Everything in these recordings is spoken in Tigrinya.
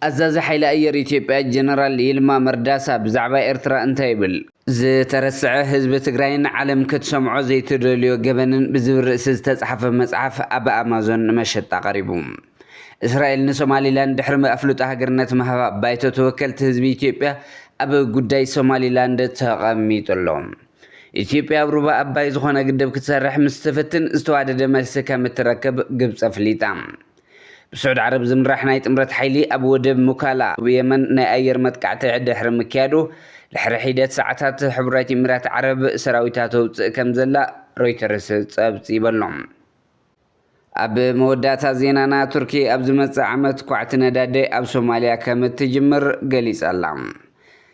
أزاز حيل أير إثيوبيا جنرال يلما مرداسا بزعبا إرترا انتايبل زترسع حزب تግራይን ዓለም ክትሰምዖ ዘይትደልዮ ገበንን ብዝብል ርእሲ ዝተጻሕፈ መጽሓፍ ኣብ ኣማዞን መሸጣ ቀሪቡ እስራኤል ንሶማሊላንድ ድሕሪ ኣፍልጦ ሃገርነት መሃባ ባይቶ ተወከልቲ ህዝቢ ኢትዮጵያ ኣብ ጉዳይ ሶማሊላንድ ተቐሚጡሎ ኢትዮጵያ ኣብ ሩባ ኣባይ ዝኾነ ግድብ ክትሰርሕ ምስ ተፈትን ዝተዋደደ መልሲ ከም እትረክብ ግብጽ ኣፍሊጣ بسعود عرب زمرح نايت امرت حيلي ابو ودب مكالا بيمن ناي اير متقعت دحر مكيادو لحر حيدات ساعات حبرات امرات عرب سراويتاتو كم زلا رويترز صبص يبلهم اب موداتا زينانا تركي اب زمص عمت كوعت ندادي اب سوماليا كم تجمر غليص الله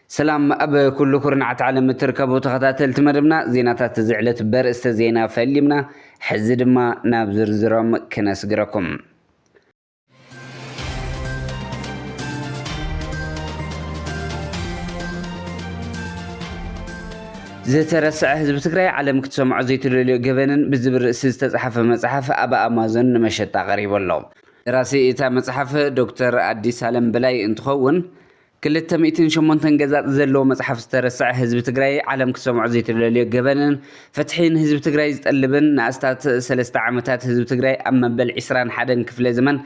سلام اب كل كرنعت عالم تركبو تخاتل تمدبنا زيناتات زعلت برست زينا فليمنا حز دما ناب زرزرم كنسغركم زترسع حزب تግራይ ዓለም ክትሰምዖ ዘይትደልዮ ገበንን ብዝብል ርእሲ ዝተጻሕፈ መጽሓፍ ኣብ ኣማዞን ንመሸጣ ቀሪቡሎ ደራሲ እታ መጽሓፍ ዶክተር አዲስ አለም በላይ እንትኸውን 208 ገጻት ዘለዎ መጽሓፍ ዝተረስዕ ህዝብ ትግራይ ዓለም ክትሰምዖ ዘይትደልዮ ገበንን ፈትሒን ህዝብ ትግራይ ዝጠልብን ንኣስታት 3 ዓመታት ህዝብ ትግራይ ኣብ መበል 21 ክፍለ ዘመን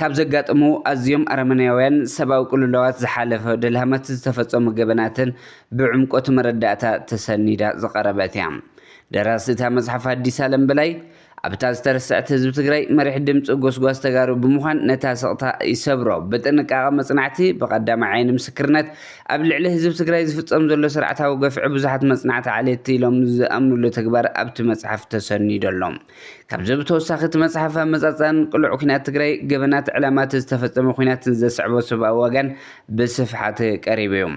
ካብ ዘጋጥሙ ኣዝዮም ኣረመናውያን ሰብኣዊ ቅልውላዋት ዝሓለፈ ድልሃመት ዝተፈጸሙ ገበናትን ብዕምቆት መረዳእታ ተሰኒዳ ዝቐረበት እያ ደራሲ እታ መጽሓፍ አዲስ አለም በላይ ኣብታ ዝተረስዕት ህዝብ ትግራይ መሪሕ ድምፂ ጎስጓስ ተጋሩ ብምዃን ነታ ስቕታ ይሰብሮ ብጥንቃቐ መጽናዕቲ ብቐዳማይ ዓይኒ ምስክርነት ኣብ ልዕሊ ህዝብ ትግራይ ዝፍጸም ዘሎ ስርዓታዊ ገፍዒ ብዙሓት መጽናዕቲ ዓሌቲ ኢሎም ዝኣምንሉ ተግባር ኣብቲ መጽሓፍ ተሰኒዶሎም ካብዚ ብተወሳኺ እቲ መጽሓፍ ኣመጻጽኣን ቅሉዕ ኩናት ትግራይ ገበናት ዕላማት ዝተፈጸመ ኩናትን ዘስዕቦ ሰብኣዊ ወገን ብስፍሓት ቀሪቡ እዩ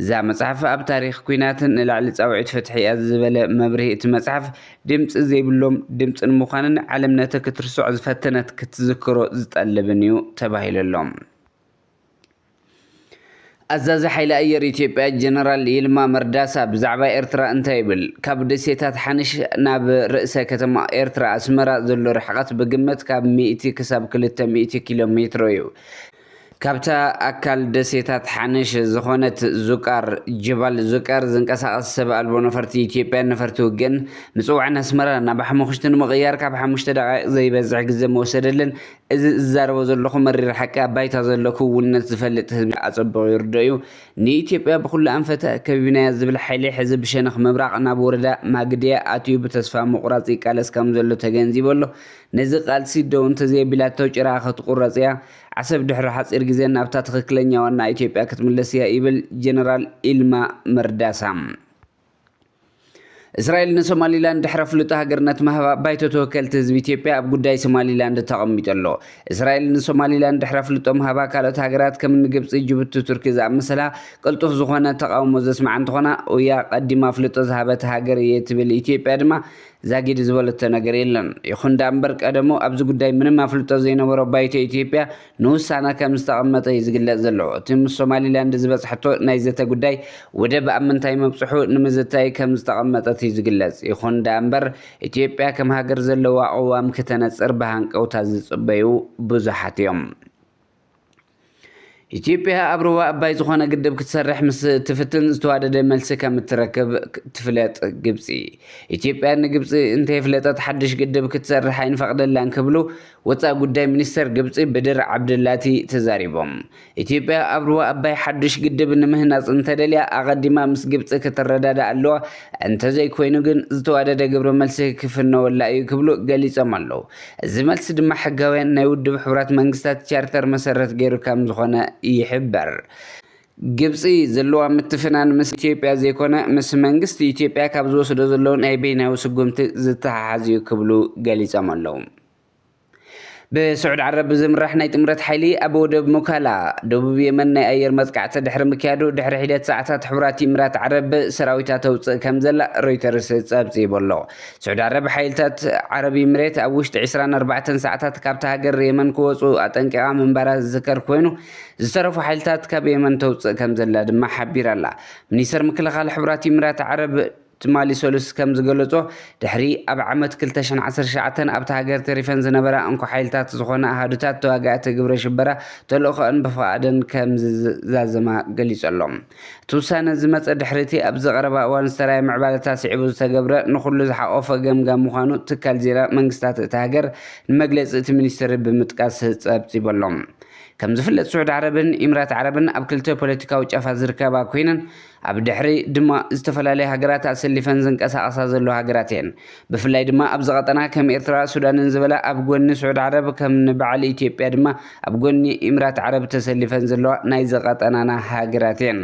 እዛ መጽሓፍ ኣብ ታሪኽ ኩናትን ንላዕሊ ጻውዒት ፈትሒ እያ ዝበለ መብርሂ እቲ መጽሓፍ ድምፂ ዘይብሎም ድምፂን ምዃንን ዓለም ነቲ ክትርስዖ ዝፈተነት ክትዝክሮ ዝጠልብን እዩ ተባሂሉሎም أزاز حيل أير إثيوبيا جنرال يلما مرداسا بزعبا إرترا انتايبل كاب دسيتات حنش ناب رئيسة كتما إرترا أسمرا ذلو رحقات بقمت كاب 100 كساب 200 كيلومتر يو كابتا أكل دسيتات حنش زخونة زكار جبال زكار زنكاساقس سبا ألبو نفرتي إثيوبيا نفرتو جن نسوعنا اسمرا نابا حموخشتن مغيار كاب حموشت دقائق زي بزع قزم وسدلن الزارو زلوكو مرير حكا بايتا زلوكو ونت زفلت أصبو يرديو ني إثيوبيا بكل أنفتا كبينا يزبل حيلي حزب شنخ مبراق نابوردا ماقديا آتيو بتسفى مقراتي كالس كام زلو تغنزي بولو نزي قالسي دون تزي بلاتو جراخة قراتيا عسب دحر حصير ጊዜ ናብታ ትክክለኛ ዋና ኢትዮጵያ ክትመለስያ ይብል ጀነራል ኢልማ መርዳሳም እስራኤል ንሶማሊላንድ ድሕረ ፍሉጥ ሃገርነት መሃባ ባይቶ ተወከልቲ ህዝቢ ኢትዮጵያ ኣብ ጉዳይ ሶማሊላንድ ተቐሚጡሎ እስራኤል ንሶማሊላንድ ድሕረ ፍሉጥ መሃባ ካልኦት ሃገራት ከም ግብጽ ጅቡቲ ቱርኪ ዝኣመሰላ ቅልጡፍ ዝኾነ ተቃውሞ ዘስማዕ እንትኾና ወያ ቀዲማ ፍሉጥ ዝሃበት ሃገር የትብል ኢትዮጵያ ድማ زاجد زولت ነገር የለን ይኹን ዳምበር ቀደሞ ኣብዚ ጉዳይ ምንም አፍልጦ ዘይነበሮ ባይቶ ኢትዮጵያ ንውሳነ ከም ዝተቐመጠ ይዝግለጽ ዘሎ እቲ ሶማሊላንድ ዝበጽሕቶ ናይ ዘተ ጉዳይ ወደ በአምንታይ መብጽሑ ንምዝታይ ከም ዝተቐመጠ ይዝግለጽ ይኹን ዳምበር ኢትዮጵያ ከም ሃገር ዘለዋ ኣዋም ከተነጽር በሃንቀውታ ዝጽበዩ ብዙሓት እዮም ኢትዮጵያ ኣብ ሩባ ኣባይ ዝኾነ ግድብ ክትሰርሕ ምስ ትፍትን ዝተዋደደ መልሲ ከም እትረክብ ትፍለጥ ግብጽ ኢትዮጵያ ንግብጽ እንተይ ፍለጠት ሓድሽ ግድብ ክትሰርሕ ኣይንፈቅደላን ክብሉ ወፃኢ ጉዳይ ሚኒስተር ግብጽ ብድር ዓብድላቲ ተዛሪቦም ኢትዮጵያ ኣብ ሩባ ኣባይ ሓድሽ ግድብ ንምህናጽ እንተደልያ ኣቀዲማ ምስ ግብጽ ክትረዳዳ ኣለዋ እንተዘይ ኮይኑ ግን ዝተዋደደ ግብረ መልሲ ክፍነወላ እዩ ክብሉ ገሊጾም ኣለዉ እዚ መልሲ ድማ ሕጋውያን ናይ ውድብ ሕብራት መንግስታት ቻርተር መሰረት ገይሩ ከም ዝኾነ يحبر ግብጽ ዘለዋ ምትፍናን ምስ ኢትዮጵያ ዘይኮነ ምስ መንግስቲ ኢትዮጵያ ካብ ዝወስዶ ዘለውን ናይ በይናዊ ስጉምቲ ዝተሓሓዝዩ ክብሉ ገሊጾም ኣለዉ بسعود عرب زمرح نايت امرت حيلي ابو ودب مكالا دبوب يمن ناي اير مزقعت دحر مكيادو دحر حيدات ساعات حبراتي امرات عرب سراويتا توص كم زلا رويترز صابص يبلو سعود عرب حيلتات عربي مريت اوشت 24 ساعات كابتا هاجر يمن كوصو اطنقا منبرا ذكر كوينو زترفو حيلتات كاب يمن توص كم زلا دما حبير الله منيسر مكلخال حبراتي امرات عرب ትማሊ ሶሉስ ከም ዝገለጾ ድሕሪ ኣብ ዓመት 2019 ኣብታ ሃገር ተሪፈን ዝነበራ እንኳ ሓይልታት ዝኾነ ኣሃዱታት ተዋጋእቲ ግብረ ሽበራ ተልእኾን ብፍቓደን ከም ዝዛዘማ ገሊጾሎም እቲ ውሳነ ዝመፀ ድሕሪቲ ኣብ ዝቐረባ እዋን ዝተራየ ምዕባለታት ስዒቡ ዝተገብረ ንኹሉ ዝሓቆፈ ገምጋም ምዃኑ ትካል ዜና መንግስታት እታ ሃገር ንመግለፂ እቲ ሚኒስትሪ ብምጥቃስ ጸብጺበሎም ከም ዝፍለጥ ስዑድ ዓረብን ኢምራት ዓረብን ኣብ ክልተ ፖለቲካዊ ጫፋት ዝርከባ ኮይነን ኣብ ድሕሪ ድማ ዝተፈላለዩ ሃገራት ኣሰሊፈን ዝንቀሳቐሳ ዘለዋ ሃገራት እየን ብፍላይ ድማ ኣብ ዝቐጠና ከም ኤርትራ ሱዳንን ዝበላ ኣብ ጎኒ ስዑድ ዓረብ ከም ንበዓል ኢትዮጵያ ድማ ኣብ ጎኒ ኢምራት ዓረብ ተሰሊፈን ዘለዋ ናይ ዝቐጠናና ሃገራት እየን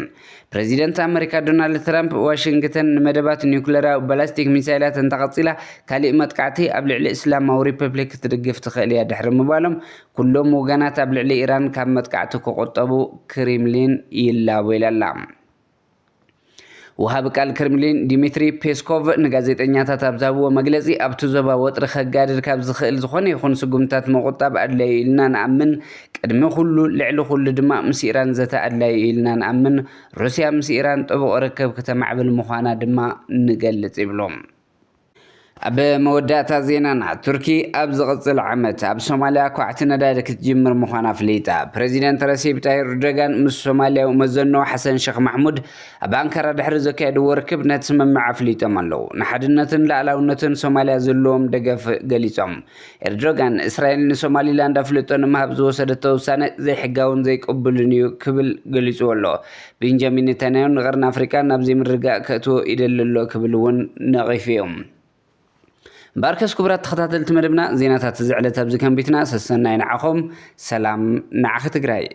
ፕሬዚደንት ኣሜሪካ ዶናልድ ትራምፕ ዋሽንግተን ንመደባት ኒውክሌራዊ ባላስቲክ ሚሳይላት እንተቐፂላ ካሊእ መጥቃዕቲ ኣብ ልዕሊ እስላማዊ ሪፐብሊክ ትድግፍ ትኽእል እያ ድሕሪ ምባሎም ኩሎም ወገናት ኣብ ልዕሊ ኢራን ካብ መጥቃዕቲ ክቆጠቡ ክሬምሊን ይላወላ ኣላ وهاب قال كرملين ديمتري بيسكوف نغازيطኛታት ኣብ ዛብዎ መግለጺ ኣብቲ ዞባ ወጥሪ ከጋድድ ካብ ዝኽእል ዝኾነ ይኹን ስጉምታት መቁጣብ ኣድላይ ኢልና ንኣምን ቅድሚ ኩሉ ልዕሊ ኩሉ ድማ ምስ ኢራን ዘተ ኣድላይ ኢልና ንኣምን ሩስያ ምስ ኢራን ጥቡቕ ርክብ ከተማዕብል ምዃና ድማ ንገልጽ ይብሎም ኣብ መወዳእታ ዜናና ቱርኪ ኣብ ዝቕጽል ዓመት ኣብ ሶማልያ ኳዕቲ ነዳዲ ክትጅምር ምዃና ፍሊጣ ፕሬዚደንት ረሲብ ታይብ ኤርዶጋን ምስ ሶማልያዊ መዘኖ ሓሰን ሼክ ማሕሙድ ኣብ አንካራ ድሕሪ ዘካየድዎ ርክብ ነቲ ስምምዕ ኣፍሊጦም ኣለዉ ንሓድነትን ላዕላውነትን ሶማልያ ዘለዎም ደገፍ ገሊፆም ኤርዶጋን እስራኤል ንሶማሊላንድ ኣፍልጦ ንምሃብ ዝወሰደቶ ውሳነ ዘይሕጋውን ዘይቅቡልን እዩ ክብል ገሊጹ ኣሎ ቤንጃሚን ኔታንያሁ ንቀርኒ ኣፍሪካ ናብ ዘይምርጋእ ከእትዎ ይደሊ ኣሎ ክብል እውን ነቒፉ እዮም باركس كبرات تخطات المدبنا زينات زعلت أبزكم بيتنا سسنا نعخم سلام نعخ تقرأي